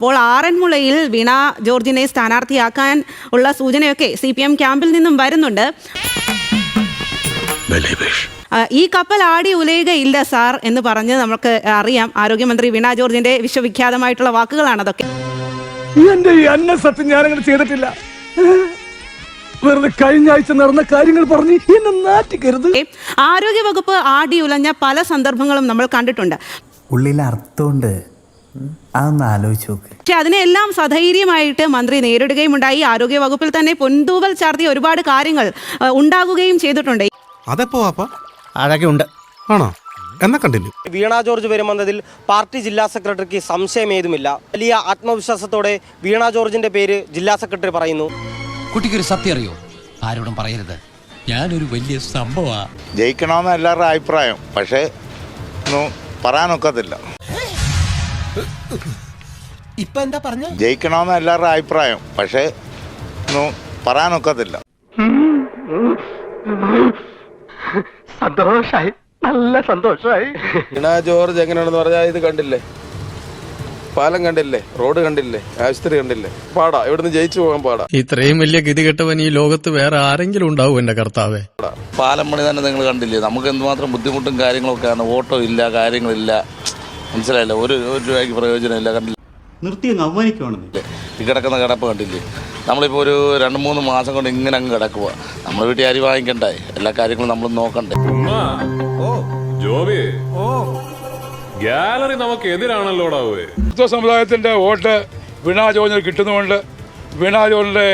അപ്പോൾ ആറന്മുളയിൽ വീണ ജോർജിനെ സ്ഥാനാർത്ഥിയാക്കാൻ ഉള്ള സൂചനയൊക്കെ CPM ക്യാമ്പിൽ നിന്നും വരുന്നുണ്ട്. ഈ കപ്പൽ ആടി ഉലയുകയില്ല സാർ എന്ന് പറഞ്ഞ് നമുക്ക് അറിയാം. ആരോഗ്യമന്ത്രി വീണ ജോർജിന്റെ വിശ്വവിഖ്യാതമായിട്ടുള്ള വാക്കുകളാണ് അതൊക്കെ. എന്റെ ഈ അന്ന സത്യം ഞാനങ്ങനെ ചെയ്തിട്ടില്ല. വെറുതെ കഴിഞ്ഞ ആഴ്ച നടന്ന കാര്യങ്ങൾ പറഞ്ഞ് എന്നെ നാറ്റിക്കരുത്. ആരോഗ്യവകുപ്പ് ആടി ഉലഞ്ഞ പല സന്ദർഭങ്ങളും നമ്മൾ കണ്ടിട്ടുണ്ട്. ഉള്ളിൽ അർത്ഥമുണ്ട്, അതൊന്ന് ആലോചിച്ച് നോക്ക്. പക്ഷെ അതിനെല്ലാം സധൈര്യമായിട്ട് മന്ത്രി നേരിടുകയും ഉണ്ടായി. ആരോഗ്യവകുപ്പിൽ തന്നെ പൊൻതൂവൽ ചാർത്തിയ ഒരുപാട് കാര്യങ്ങൾ ഉണ്ടാകുകയും ചെയ്തിട്ടുണ്ട്. അതെപ്പോ ആഴൊക്കെ ഉണ്ട് ആണോ എന്നാ കണ്ടിന്യൂ. വീണ ജോർജ് വരുമെന്നതിൽ പാർട്ടി ജില്ലാ സെക്രട്ടറിക്ക് സംശയമേതുമില്ല. വലിയ ആത്മവിശ്വാസത്തോടെ വീണ ജോർജിന്റെ പേര് ജില്ലാ സെക്രട്ടറി പറയുന്നു. കുട്ടിക്കൊരു സത്യം അറിയോ? ആരോടും പറയരുത്, ഞാനൊരു വലിയ സംഭവമാണ്. ജയിക്കണമെന്ന് എല്ലാവരുടെ അഭിപ്രായം, പക്ഷേ ഒന്നും പറയാനൊക്കത്തില്ല. ഇപ്പൊ എന്താ പറഞ്ഞ? ജയിക്കണമെന്ന് എല്ലാവരുടെ അഭിപ്രായം, പക്ഷേ ഒന്നും പറയാനൊക്കത്തില്ല. സന്തോഷായി, നല്ല സന്തോഷായി. വീണ ജോർജ് എങ്ങനെയാണെന്ന് പറഞ്ഞാൽ ഇത് കണ്ടില്ലേ, പാലം കണ്ടില്ലേ, റോഡ് കണ്ടില്ലേ, ആശുപത്രി കണ്ടില്ലേ, പാടാ. ഇവിടുന്ന് ജയിച്ചു പോകാൻ പാടാ. ഇത്രയും വലിയ ഗതികെട്ടവൻ ഈ ലോകത്ത് വേറെ ആരെങ്കിലും ഉണ്ടാവും എന്റെ കർത്താവേ. പാലം പണി തന്നെ നിങ്ങൾ കണ്ടില്ലേ, നമുക്ക് എന്തുമാത്രം ബുദ്ധിമുട്ടും കാര്യങ്ങളൊക്കെയാണ്. ഓട്ടോ ഇല്ല, കാര്യങ്ങളില്ല, മനസ്സിലായില്ല, ഒരു രൂപയ്ക്ക് പ്രയോജനമില്ല. കണ്ടില്ലേ, നിർത്തി അവമാനിക്കുവാണെന്നില്ലേ ഈ കിടക്കുന്ന കിടപ്പ് കണ്ടില്ലേ. നമ്മളിപ്പോൾ ഒരു 2-3 മാസം കൊണ്ട് ഇങ്ങനെ അങ്ങ് കിടക്കുക. നമ്മൾ വീട്ടിൽ അരി വാങ്ങിക്കണ്ടേ, എല്ലാ കാര്യങ്ങളും നമ്മൾ നോക്കണ്ടേ. ഗാലറി നമുക്ക് എതിരാണല്ലോടാവേ. സമുദായത്തിന്റെ വോട്ട് വീണ ജോർജിന് കിട്ടുന്നതുകൊണ്ട് വീണ ജോർജിന്റെ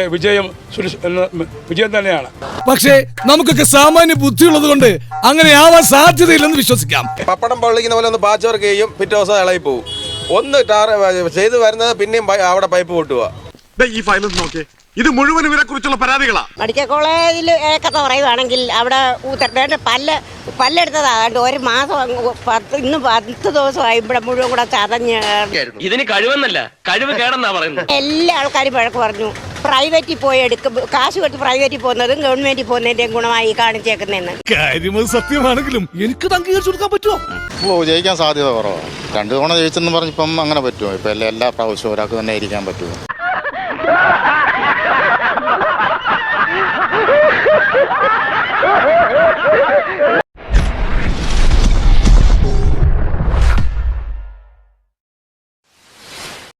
വിജയം തന്നെയാണ്. പക്ഷേ നമുക്കൊക്കെ സാമാന്യ ബുദ്ധിയുള്ളത് കൊണ്ട് അങ്ങനെ ആവാൻ സാധ്യതയില്ലെന്ന് വിശ്വസിക്കാം. പപ്പടം പൊള്ളിക്കുന്ന പോലെ ഒന്ന് പാച്ച് വർക്ക് ചെയ്യും, പിറ്റേ ദിവസം ഇളകി പോവും. ഒന്ന് ചെയ്ത് വരുന്നത് പിന്നെയും അവിടെ പൈപ്പ് പൊട്ടുക. ഈ ഫയൽ നോക്കിയേ, ഇത് മുഴുവൻ ഇവരെ കുറിച്ചുള്ള പരാതികളാ. മെഡിക്കൽ കോളേജിൽ ഏക്കത്തെ പറയുവാണെങ്കിൽ അവിടെ പല്ലെടുത്തതാണ്ട് 1 മാസം ഇന്ന് 10 ദിവസമായി ഇവിടെ മുഴുവൻ കൂടെ ചതഞ്ഞ്. ഇതിന് കഴിവെന്നല്ല, കഴിവ് കേടെന്നാ പറയുന്നത്. എല്ലാ ആൾക്കാരും വഴക്ക് പറഞ്ഞു. പ്രൈവറ്റിൽ പോയി കാശ് കൊടുത്ത് പ്രൈവറ്റിൽ പോകുന്നതും ഗവൺമെന്റിൽ പോകുന്നതിന്റെയും ഗുണമായി കാണിച്ചേക്കുന്നതെന്ന്. കാര്യം സത്യമാണെങ്കിലും എനിക്ക് അംഗീകരിച്ചു കൊടുക്കാൻ പറ്റുമോ? ജയിക്കാൻ സാധ്യത കുറവാണ്. 2 തവണ ജയിച്ചെന്ന് പറഞ്ഞിപ്പം അങ്ങനെ പറ്റുമോ? ഇപ്പം എല്ലാ പ്രാവശ്യവും ഒരാൾക്ക് തന്നെ ഇരിക്കാൻ പറ്റുമോ?